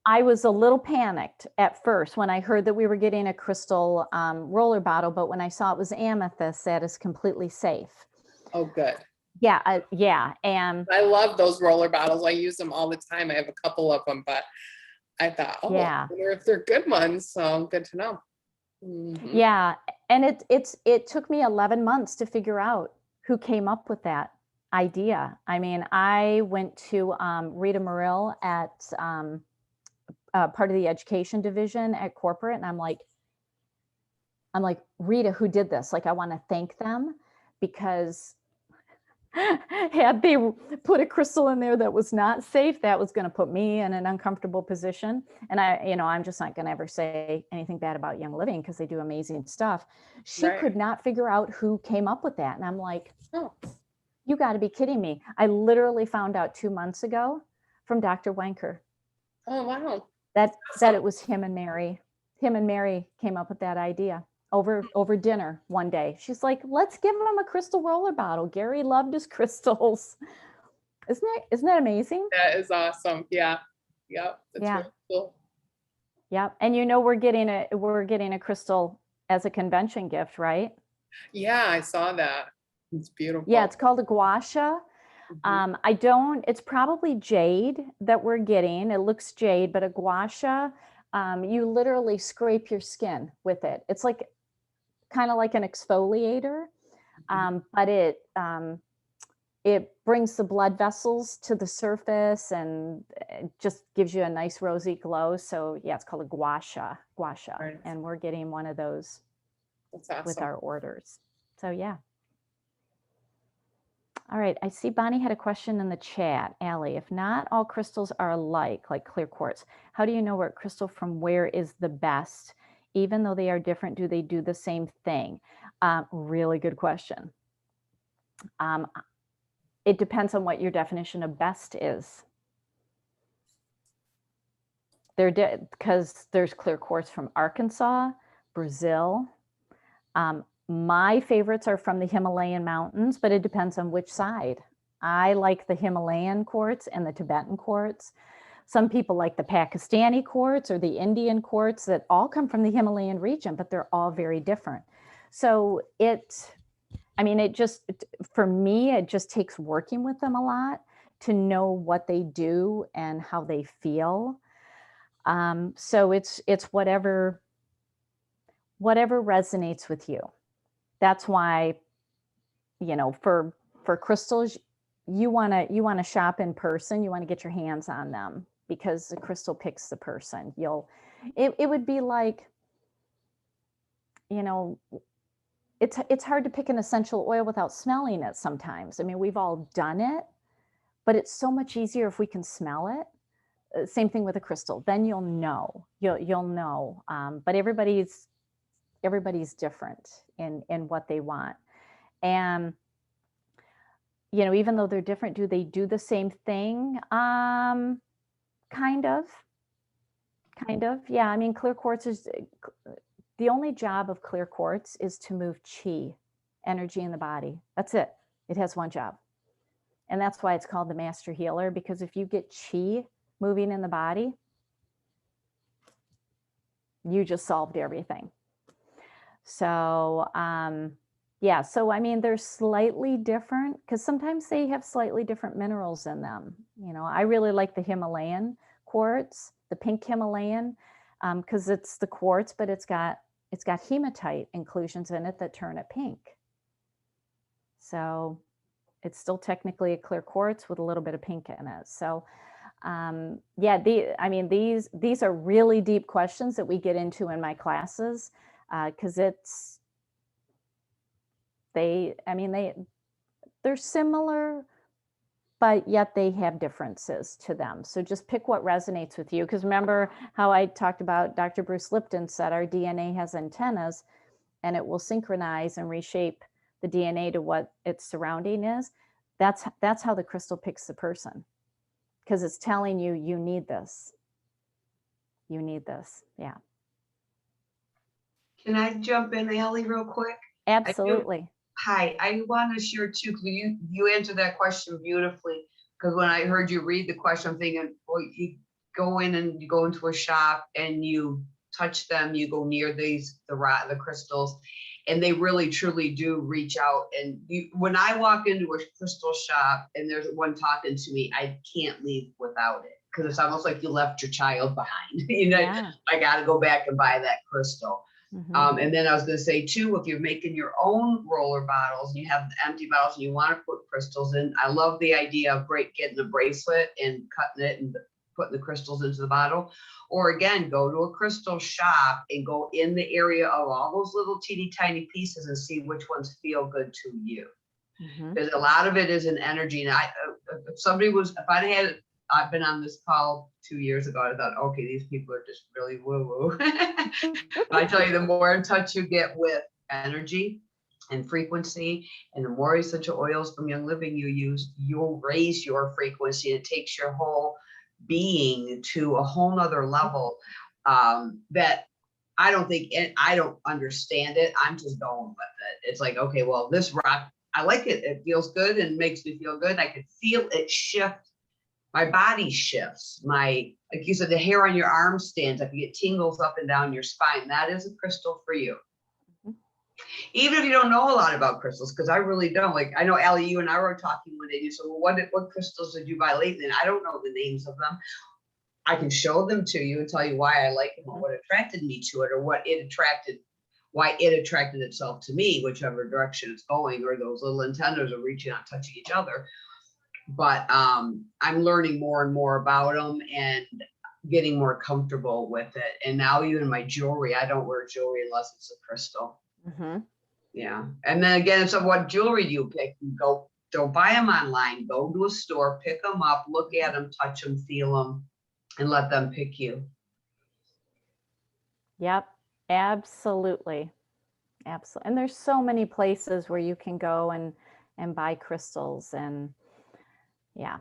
I was a little panicked at first when I heard that we were getting a crystal roller bottle, but when I saw it was amethyst, that is completely safe. Oh, good. Yeah, yeah. And I love those roller bottles. I use them all the time. I have a couple of them, but I thought, oh, yeah, I wonder if they're good ones. So good to know. Mhm. yeah. And it took me 11 months to figure out who came up with that idea. I mean, I went to Rita Morrill at part of the education division at corporate, and I'm like, Rita, who did this? Like, I want to thank them because had they put a crystal in there that was not safe, that was going to put me in an uncomfortable position. And I'm just not going to ever say anything bad about Young Living because they do amazing stuff. She Right. could not figure out who came up with that. And I'm like, Oh, you got to be kidding me. I literally found out 2 months ago from Dr. Wenker oh, wow. that it was him and Mary. Him and Mary came up with that idea over dinner one day. She's like, let's give him a crystal roller bottle. Gary loved his crystals. Isn't that amazing? That is awesome. Yeah. Yep. That's Yeah. really cool. Yep. And we're getting a crystal as a convention gift, right? Yeah, I saw that. It's beautiful. Yeah, it's called a gua sha. Mhm. It's probably jade that we're getting. It looks jade, but a gua sha, you literally scrape your skin with it. It's like kind of like an exfoliator, but it brings the blood vessels to the surface and it just gives you a nice rosy glow. So yeah, it's called a gua sha, Right. and we're getting one of those That's awesome. with our orders. So yeah. All right, I see Bonnie had a question in the chat. Allie, if not all crystals are alike, like clear quartz, how do you know what crystal from where is the best? Even though they are different, do they do the same thing? Really good question. It depends on what your definition of best is. Because there's clear quartz from Arkansas, Brazil. My favorites are from the Himalayan mountains, but it depends on which side. I like the Himalayan quartz and the Tibetan quartz. Some people like the Pakistani quartz or the Indian quartz that all come from the Himalayan region, but they're all very different. So for me, it just takes working with them a lot to know what they do and how they feel. So it's whatever resonates with you. That's why, for crystals, you want to shop in person. You want to get your hands on them because the crystal picks the person. It would be like, it's hard to pick an essential oil without smelling it sometimes. I mean, we've all done it, but it's so much easier if we can smell it. Same thing with a crystal. Then you'll know. You'll know. But everybody's different in what they want. And you know, even though they're different, do they do the same thing? Kind of. Yeah. I mean, clear quartz is the only job of clear quartz is to move chi, energy in the body. That's it. It has one job. And that's why it's called the master healer, because if you get chi moving in the body, you just solved everything. So, yeah, so I mean, they're slightly different because sometimes they have slightly different minerals in them. You know, I really like the Himalayan quartz, the pink Himalayan, because it's the quartz, but it's got hematite inclusions in it that turn it pink. So it's still technically a clear quartz with a little bit of pink in it. So yeah, these are really deep questions that we get into in my classes because they're similar, but yet they have differences to them. So just pick what resonates with you. Because remember how I talked about Dr. Bruce Lipton said our DNA has antennas and it will synchronize and reshape the DNA to what its surrounding is. That's how the crystal picks the person, because it's telling you, you need this. You need this. Yeah. Can I jump in, Allie, real quick? Absolutely. Hi, I want to share too, because you answered that question beautifully. Because when I heard you read the question, I'm thinking, well, you go in and you go into a shop and you touch them, you go near the crystals, and they really truly do reach out. And when I walk into a crystal shop and there's one talking to me, I can't leave without it, because it's almost like you left your child behind. You know, Yeah. I got to go back and buy that crystal. Mhm. And then I was going to say too, if you're making your own roller bottles and you have the empty bottles and you want to put crystals in, I love the idea of getting a bracelet and cutting it and putting the crystals into the bottle. Or again, go to a crystal shop and go in the area of all those little teeny tiny pieces and see which ones feel good to you. Mhm. Because a lot of it is an energy. And I've been on this call 2 years ago, I thought, okay, these people are just really woo-woo. But I tell you, the more in touch you get with energy and frequency, and the more essential oils from Young Living you use, you'll raise your frequency. It takes your whole being to a whole nother level that I don't think, and I don't understand it. I'm just going with it. It's like, okay, well, this rock, I like it. It feels good and makes me feel good. I can feel it shift. My body shifts. Like you said, the hair on your arm stands up. You get tingles up and down your spine. That is a crystal for you. Mhm. Even if you don't know a lot about crystals, because I really don't. Like, I know, Allie, you and I were talking one day. You said, well, what crystals did you buy lately? And I don't know the names of them. I can show them to you and tell you why I like them, or what attracted me to it, or why it attracted itself to me, whichever direction it's going, or those little antennas are reaching out, touching each other. But I'm learning more and more about them and getting more comfortable with it. And now even my jewelry, I don't wear jewelry unless it's a crystal. Mhm. Yeah. And then again, so what jewelry do you pick? Don't buy them online. Go to a store, pick them up, look at them, touch them, feel them, and let them pick you. Yep. Absolutely. Absolutely. And there's so many places where you can go and buy crystals, and yeah.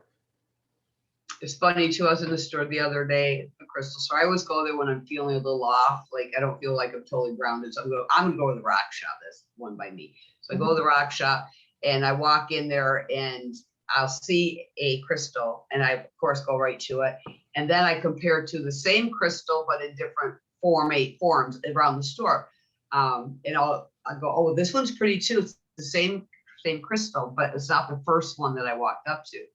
It's funny too. I was in the store the other day at the crystal store. I always go there when I'm feeling a little off, like I don't feel like I'm totally grounded. So I'm gonna go to the rock shop. That's one by me. So I go to the rock shop and I walk in there and I'll see a crystal and I of course go right to it. And then I compare it to the same crystal but in different forms around the store. And I'll go, oh, this one's pretty too. It's the same crystal, but it's not the first one that I walked up to.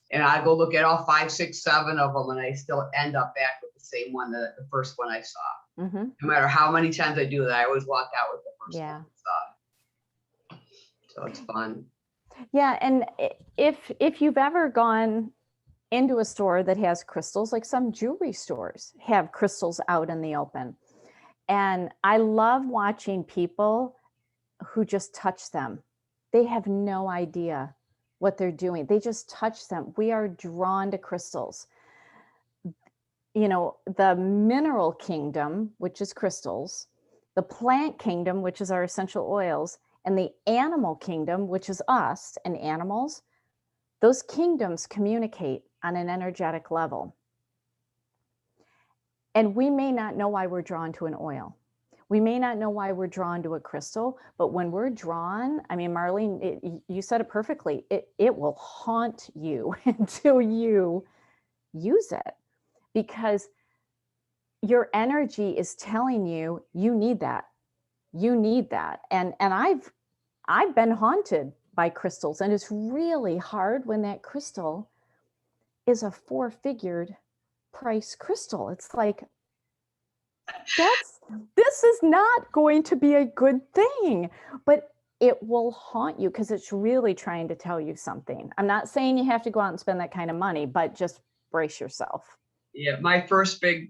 And I go look at all 5, 6, 7 of them, and I still end up back with the same one, the first one I saw. Mhm. No matter how many times I do that, I always walk out with the first Yeah. one I saw. So it's fun. Yeah, and if you've ever gone into a store that has crystals, like some jewelry stores have crystals out in the open. And I love watching people who just touch them. They have no idea what they're doing. They just touch them. We are drawn to crystals. You know, the mineral kingdom, which is crystals, the plant kingdom, which is our essential oils, and the animal kingdom, which is us and animals, Those kingdoms communicate on an energetic level. And we may not know why we're drawn to an oil. We may not know why we're drawn to a crystal, but when we're drawn, I mean, Marlene, you said it perfectly. It will haunt you until you use it, because your energy is telling you, you need that. You need that. And I've been haunted by crystals, and it's really hard when that crystal is a 4-figured price crystal. It's like, this is not going to be a good thing, but it will haunt you because it's really trying to tell you something. I'm not saying you have to go out and spend that kind of money, but just brace yourself. Yeah, my first big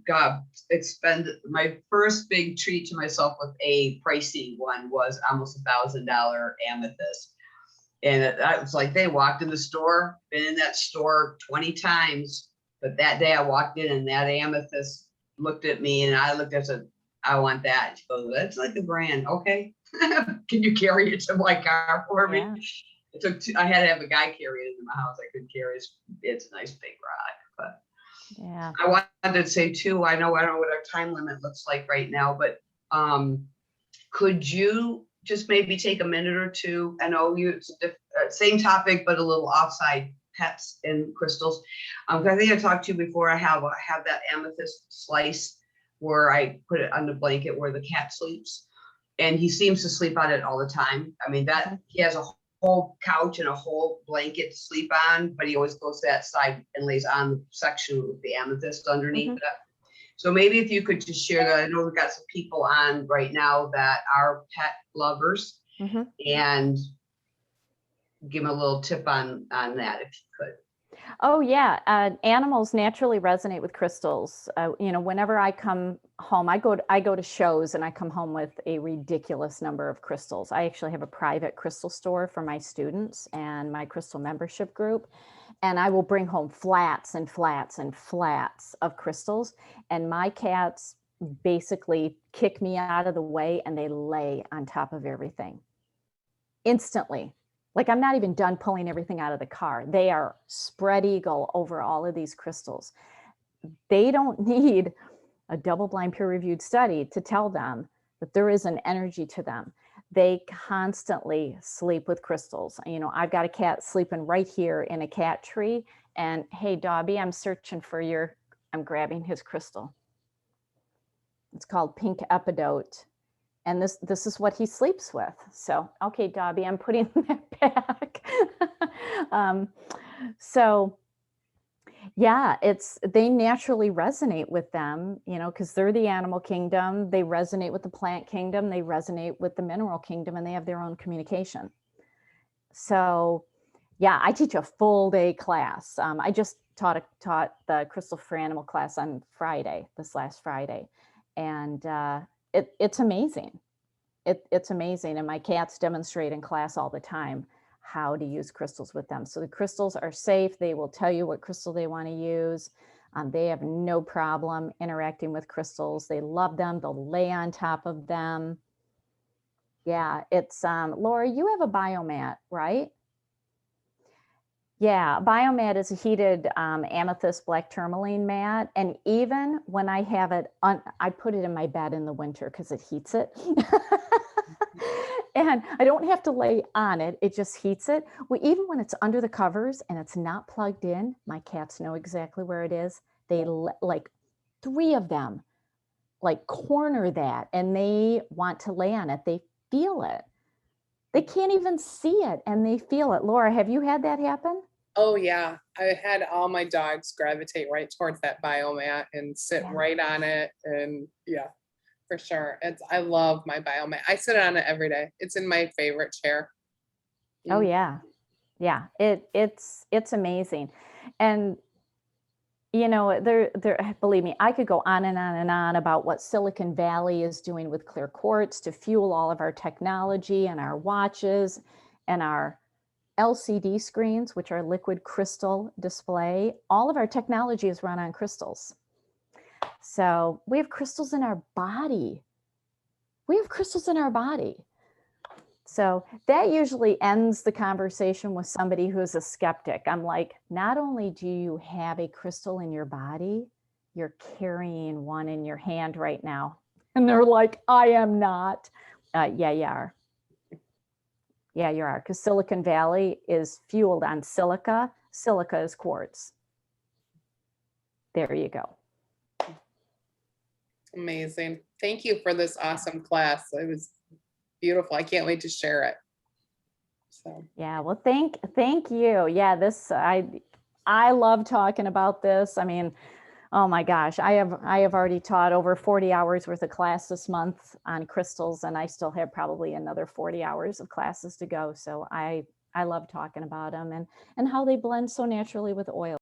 my first big treat to myself with a pricey one was almost $1,000 amethyst. And I was like, they walked in the store, been in that store 20 times, but that day I walked in and that amethyst looked at me, and I looked at it, I want that. She goes, that's like the brand. Okay. Can you carry it to my car for me? Yeah. It took I had to have a guy carry it into my house. I couldn't carry it. It's a nice big rock, but Yeah. I wanted to say too, I don't know what our time limit looks like right now, but could you just maybe take a minute or two? I know it's same topic, but a little offside, pets and crystals. I think I talked to you before. I have that amethyst slice where I put it on the blanket where the cat sleeps, and he seems to sleep on it all the time. I mean, that he has a whole couch and a whole blanket to sleep on, but he always goes to that side and lays on the section with the amethyst underneath it. So maybe if you could just share that. I know we've got some people on right now that are pet lovers, and give them a little tip on that if you could. Oh yeah, animals naturally resonate with crystals. Whenever I come home, I go to shows and I come home with a ridiculous number of crystals. I actually have a private crystal store for my students and my crystal membership group, and I will bring home flats and flats and flats of crystals, and my cats basically kick me out of the way and they lay on top of everything instantly. Like, I'm not even done pulling everything out of the car. They are spread eagle over all of these crystals. They don't need a double-blind peer-reviewed study to tell them that there is an energy to them. They constantly sleep with crystals. I've got a cat sleeping right here in a cat tree, and hey, Dobby, I'm grabbing his crystal. It's called pink epidote. And this is what he sleeps with. So, okay, Dobby, I'm putting that back. So yeah, they naturally resonate with them, because they're the animal kingdom. They resonate with the plant kingdom. They resonate with the mineral kingdom, and they have their own communication. So yeah, I teach a full day class. I just taught the Crystal for Animal class on this last Friday. And it's amazing. It's amazing. And my cats demonstrate in class all the time how to use crystals with them. So the crystals are safe. They will tell you what crystal they want to use. They have no problem interacting with crystals. They love them. They'll lay on top of them. Yeah, it's Laura, you have a biomat, right? Yeah, biomat is a heated amethyst black tourmaline mat. And even when I have it I put it in my bed in the winter because it heats it. And I don't have to lay on it. It just heats it. Well, even when it's under the covers and it's not plugged in, my cats know exactly where it is. They like 3 of them like corner that, and they want to lay on it. They feel it. They can't even see it, and they feel it. Laura, have you had that happen? Oh yeah, I had all my dogs gravitate right towards that biomat and sit right on it, and yeah, for sure. I love my biomat. I sit on it every day. It's in my favorite chair. Oh yeah, yeah. It's amazing, and there. Believe me, I could go on and on and on about what Silicon Valley is doing with clear quartz to fuel all of our technology and our watches and our LCD screens, which are liquid crystal display. All of our technology is run on crystals. So we have crystals in our body. We have crystals in our body. So that usually ends the conversation with somebody who's a skeptic. I'm like, not only do you have a crystal in your body, you're carrying one in your hand right now. And they're like, I am not. Yeah, you are. Yeah, you are. Because Silicon Valley is fueled on silica. Silica is quartz. There you go. Amazing. Thank you for this awesome class. It was beautiful. I can't wait to share it. So, Yeah, well, thank you. Yeah, this I love talking about this. I mean, oh my gosh, I have already taught over 40 hours worth of class this month on crystals, and I still have probably another 40 hours of classes to go. So I love talking about them and how they blend so naturally with oil.